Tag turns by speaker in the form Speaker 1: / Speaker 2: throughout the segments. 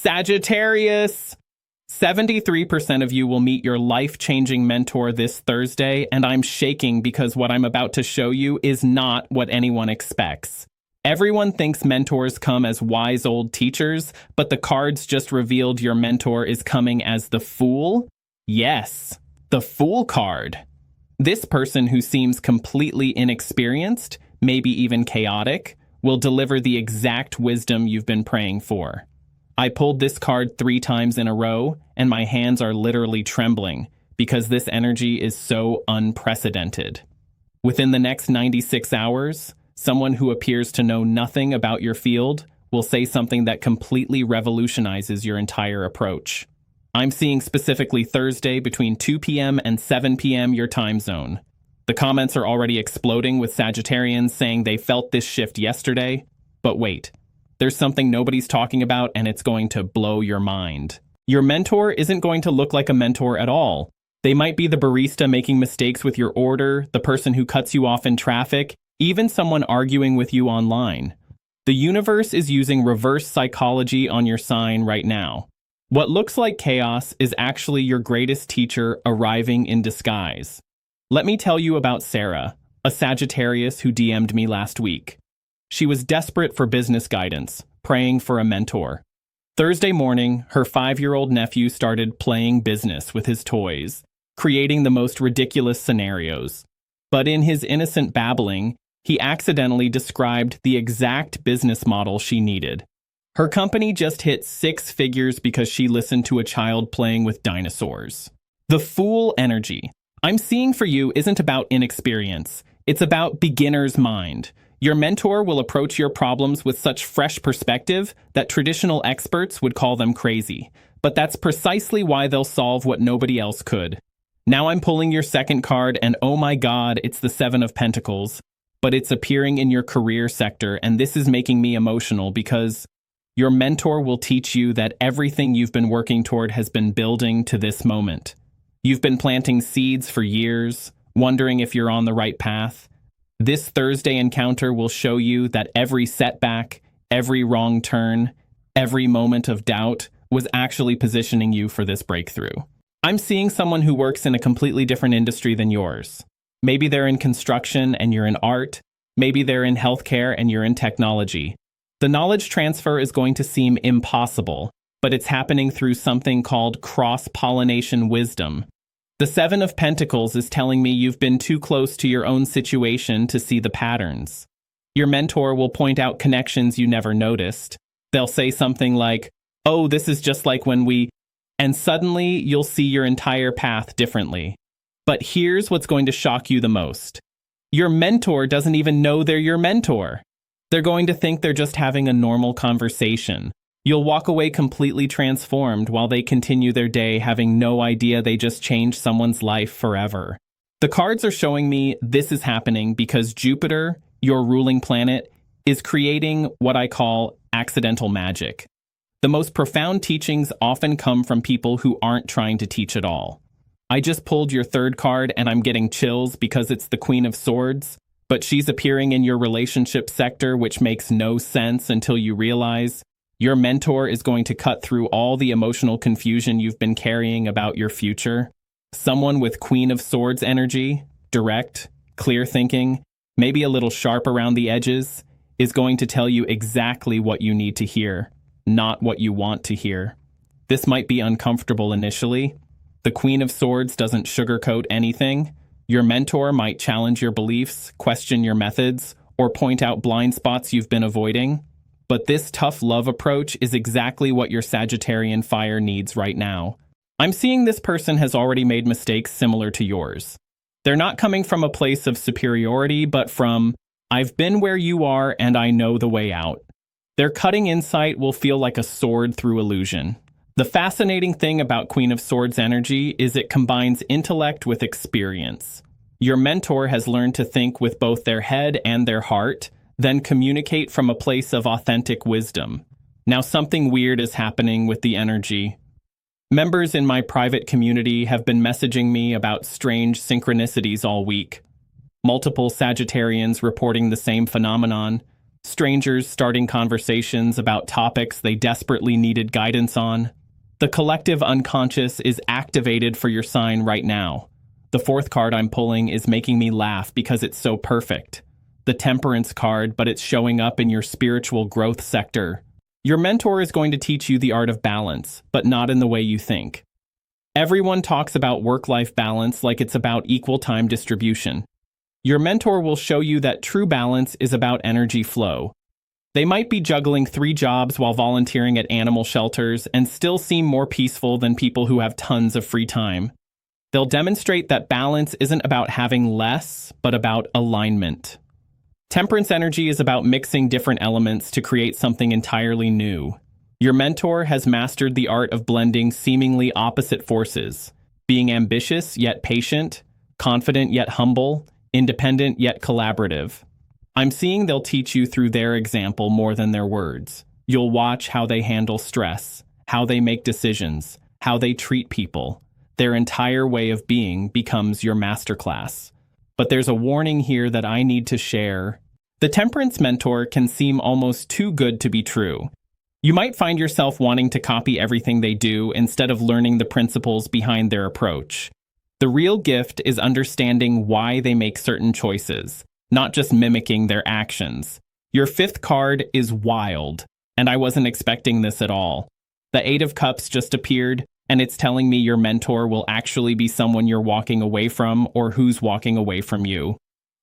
Speaker 1: Sagittarius! 73% of you will meet your life-changing mentor this Thursday, and I'm shaking because what I'm about to show you is not what anyone expects. Everyone thinks mentors come as wise old teachers, but the cards just revealed your mentor is coming as the Fool. Yes, the Fool card. This person who seems completely inexperienced, maybe even chaotic, will deliver the exact wisdom you've been praying for. I pulled this card 3 times in a row, and my hands are literally trembling because this energy is so unprecedented. Within the next 96 hours, someone who appears to know nothing about your field will say something that completely revolutionizes your entire approach. I'm seeing specifically Thursday between 2 p.m. and 7 p.m. your time zone. The comments are already exploding with Sagittarians saying they felt this shift yesterday. But wait, there's something nobody's talking about, and it's going to blow your mind. Your mentor isn't going to look like a mentor at all. They might be the barista making mistakes with your order, the person who cuts you off in traffic, even someone arguing with you online. The universe is using reverse psychology on your sign right now. What looks like chaos is actually your greatest teacher arriving in disguise. Let me tell you about Sarah, a Sagittarius who DM'd me last week. She was desperate for business guidance, praying for a mentor. Thursday morning, her 5-year-old nephew started playing business with his toys, creating the most ridiculous scenarios. But in his innocent babbling, he accidentally described the exact business model she needed. Her company just hit 6 figures because she listened to a child playing with dinosaurs. The Fool energy I'm seeing for you isn't about inexperience. It's about beginner's mind. Your mentor will approach your problems with such fresh perspective that traditional experts would call them crazy. But that's precisely why they'll solve what nobody else could. Now I'm pulling your second card, and oh my god, it's the 7 of Pentacles. But it's appearing in your career sector, and this is making me emotional because your mentor will teach you that everything you've been working toward has been building to this moment. You've been planting seeds for years, wondering if you're on the right path. This Thursday encounter will show you that every setback, every wrong turn, every moment of doubt was actually positioning you for this breakthrough. I'm seeing someone who works in a completely different industry than yours. Maybe they're in construction and you're in art. Maybe they're in healthcare and you're in technology. The knowledge transfer is going to seem impossible, but it's happening through something called cross-pollination wisdom. The 7 of Pentacles is telling me you've been too close to your own situation to see the patterns. Your mentor will point out connections you never noticed. They'll say something like, "Oh, this is just like when we..." And suddenly you'll see your entire path differently. But here's what's going to shock you the most. Your mentor doesn't even know they're your mentor. They're going to think they're just having a normal conversation. You'll walk away completely transformed while they continue their day having no idea they just changed someone's life forever. The cards are showing me this is happening because Jupiter, your ruling planet, is creating what I call accidental magic. The most profound teachings often come from people who aren't trying to teach at all. I just pulled your third card and I'm getting chills because it's the Queen of Swords, but she's appearing in your relationship sector, which makes no sense until you realize your mentor is going to cut through all the emotional confusion you've been carrying about your future. Someone with Queen of Swords energy, direct, clear thinking, maybe a little sharp around the edges, is going to tell you exactly what you need to hear, not what you want to hear. This might be uncomfortable initially. The Queen of Swords doesn't sugarcoat anything. Your mentor might challenge your beliefs, question your methods, or point out blind spots you've been avoiding. But this tough love approach is exactly what your Sagittarian fire needs right now. I'm seeing this person has already made mistakes similar to yours. They're not coming from a place of superiority, but from, "I've been where you are and I know the way out." Their cutting insight will feel like a sword through illusion. The fascinating thing about Queen of Swords energy is it combines intellect with experience. Your mentor has learned to think with both their head and their heart, then communicate from a place of authentic wisdom. Now something weird is happening with the energy. Members in my private community have been messaging me about strange synchronicities all week. Multiple Sagittarians reporting the same phenomenon. strangers starting conversations about topics they desperately needed guidance on. The collective unconscious is activated for your sign right now. The fourth card I'm pulling is making me laugh because it's so perfect. The Temperance card, but it's showing up in your spiritual growth sector. Your mentor is going to teach you the art of balance, but not in the way you think. Everyone talks about work-life balance like it's about equal time distribution. Your mentor will show you that true balance is about energy flow. They might be juggling 3 jobs while volunteering at animal shelters and still seem more peaceful than people who have tons of free time. They'll demonstrate that balance isn't about having less, but about alignment. Temperance energy is about mixing different elements to create something entirely new. Your mentor has mastered the art of blending seemingly opposite forces, being ambitious yet patient, confident yet humble, independent yet collaborative. I'm seeing they'll teach you through their example more than their words. You'll watch how they handle stress, how they make decisions, how they treat people. Their entire way of being becomes your masterclass. But there's a warning here that I need to share. The Temperance mentor can seem almost too good to be true. You might find yourself wanting to copy everything they do instead of learning the principles behind their approach. The real gift is understanding why they make certain choices, not just mimicking their actions. Your fifth card is wild, and I wasn't expecting this at all. The Eight of Cups just appeared, and it's telling me your mentor will actually be someone you're walking away from or who's walking away from you.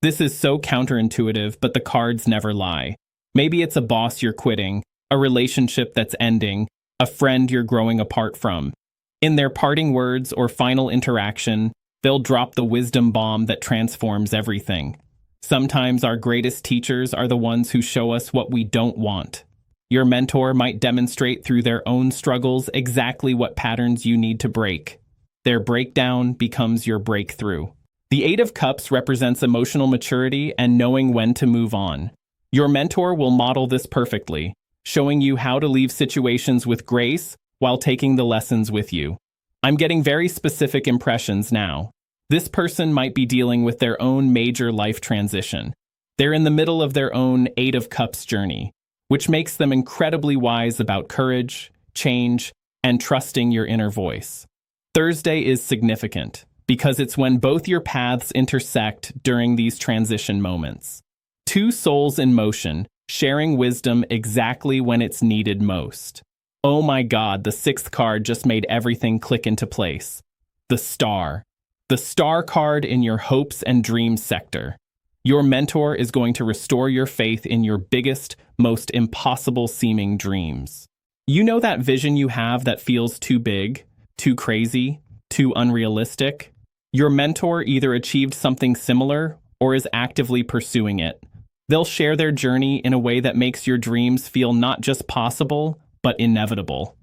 Speaker 1: This is so counterintuitive, but the cards never lie. Maybe it's a boss you're quitting, a relationship that's ending, a friend you're growing apart from. In their parting words or final interaction, they'll drop the wisdom bomb that transforms everything. Sometimes our greatest teachers are the ones who show us what we don't want. Your mentor might demonstrate through their own struggles exactly what patterns you need to break. Their breakdown becomes your breakthrough. The Eight of Cups represents emotional maturity and knowing when to move on. Your mentor will model this perfectly, showing you how to leave situations with grace while taking the lessons with you. I'm getting very specific impressions now. This person might be dealing with their own major life transition. They're in the middle of their own Eight of Cups journey, which makes them incredibly wise about courage, change, and trusting your inner voice. Thursday is significant because it's when both your paths intersect during these transition moments. Two souls in motion, sharing wisdom exactly when it's needed most. Oh my God, the sixth card just made everything click into place. The Star. The Star card in your hopes and dreams sector. Your mentor is going to restore your faith in your biggest, most impossible-seeming dreams. You know that vision you have that feels too big, too crazy, too unrealistic? Your mentor either achieved something similar or is actively pursuing it. They'll share their journey in a way that makes your dreams feel not just possible, but inevitable.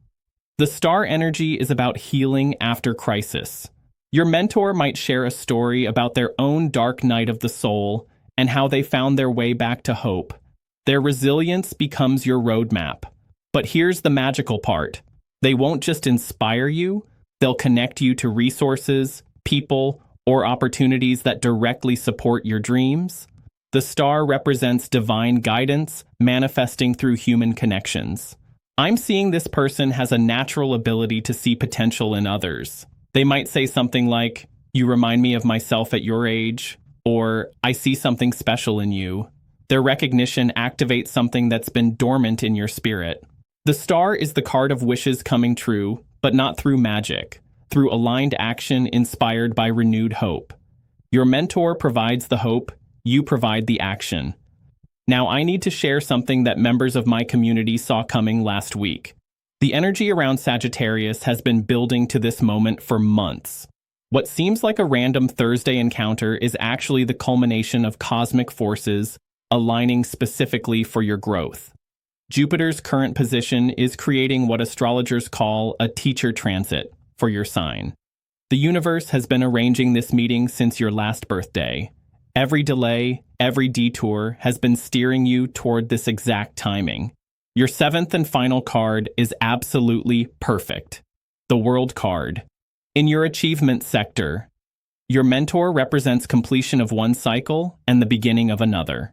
Speaker 1: The Star energy is about healing after crisis. Your mentor might share a story about their own dark night of the soul and how they found their way back to hope. Their resilience becomes your roadmap. But here's the magical part. They won't just inspire you, they'll connect you to resources, people, or opportunities that directly support your dreams. The Star represents divine guidance manifesting through human connections. I'm seeing this person has a natural ability to see potential in others. They might say something like, "You remind me of myself at your age," or "I see something special in you." Their recognition activates something that's been dormant in your spirit. The Star is the card of wishes coming true, but not through magic, through aligned action inspired by renewed hope. Your mentor provides the hope, you provide the action. Now I need to share something that members of my community saw coming last week. The energy around Sagittarius has been building to this moment for months. What seems like a random Thursday encounter is actually the culmination of cosmic forces aligning specifically for your growth. Jupiter's current position is creating what astrologers call a teacher transit for your sign. The universe has been arranging this meeting since your last birthday. Every delay, every detour has been steering you toward this exact timing. Your seventh and final card is absolutely perfect. The World card. In your achievement sector, your mentor represents completion of one cycle and the beginning of another.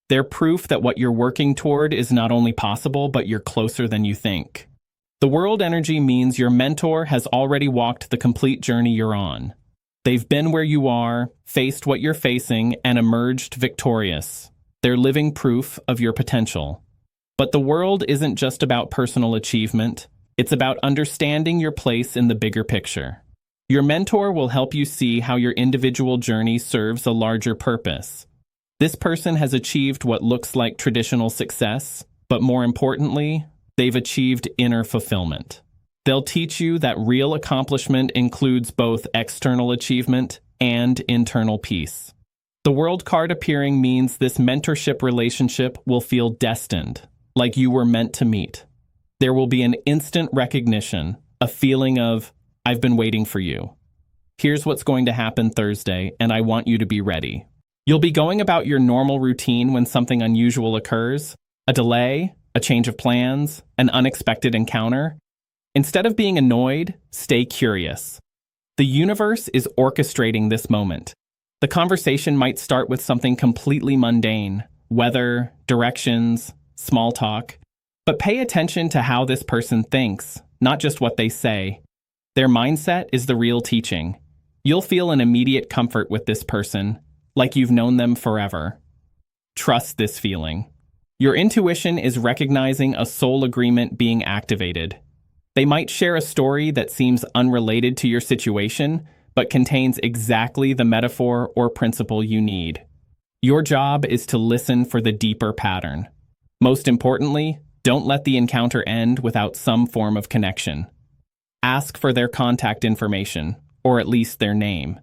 Speaker 1: They're proof that what you're working toward is not only possible, but you're closer than you think. The world energy means your mentor has already walked the complete journey you're on. They've been where you are, faced what you're facing, and emerged victorious. They're living proof of your potential. But the world isn't just about personal achievement. It's about understanding your place in the bigger picture. Your mentor will help you see how your individual journey serves a larger purpose. This person has achieved what looks like traditional success, but more importantly, they've achieved inner fulfillment. They'll teach you that real accomplishment includes both external achievement and internal peace. The world card appearing means this mentorship relationship will feel destined, like you were meant to meet. There will be an instant recognition, a feeling of, I've been waiting for you. Here's what's going to happen Thursday, and I want you to be ready. You'll be going about your normal routine when something unusual occurs, a delay, a change of plans, an unexpected encounter. Instead of being annoyed, stay curious. The universe is orchestrating this moment. The conversation might start with something completely mundane, weather, directions, small talk. But pay attention to how this person thinks, not just what they say. Their mindset is the real teaching. You'll feel an immediate comfort with this person, like you've known them forever. Trust this feeling. Your intuition is recognizing a soul agreement being activated. They might share a story that seems unrelated to your situation, but contains exactly the metaphor or principle you need. Your job is to listen for the deeper pattern. Most importantly, don't let the encounter end without some form of connection. Ask for their contact information, or at least their name.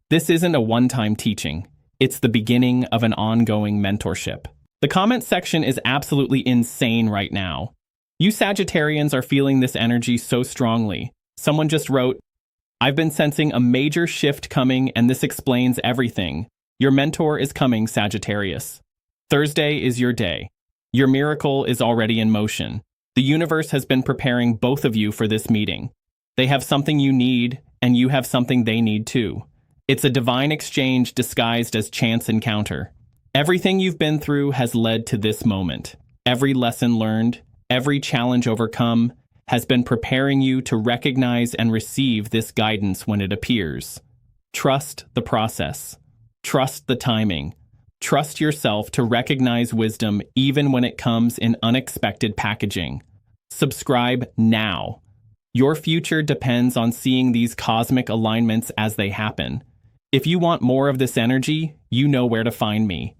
Speaker 1: This isn't a one-time teaching. It's the beginning of an ongoing mentorship. The comment section is absolutely insane right now. You Sagittarians are feeling this energy so strongly. Someone just wrote, I've been sensing a major shift coming, and this explains everything. Your mentor is coming, Sagittarius. Thursday is your day. Your miracle is already in motion. The universe has been preparing both of you for this meeting. They have something you need, and you have something they need too. It's a divine exchange disguised as chance encounter. Everything you've been through has led to this moment. Every lesson learned, every challenge overcome, has been preparing you to recognize and receive this guidance when it appears. Trust the process. Trust the timing. Trust yourself to recognize wisdom even when it comes in unexpected packaging. Subscribe now. Your future depends on seeing these cosmic alignments as they happen. If you want more of this energy, you know where to find me.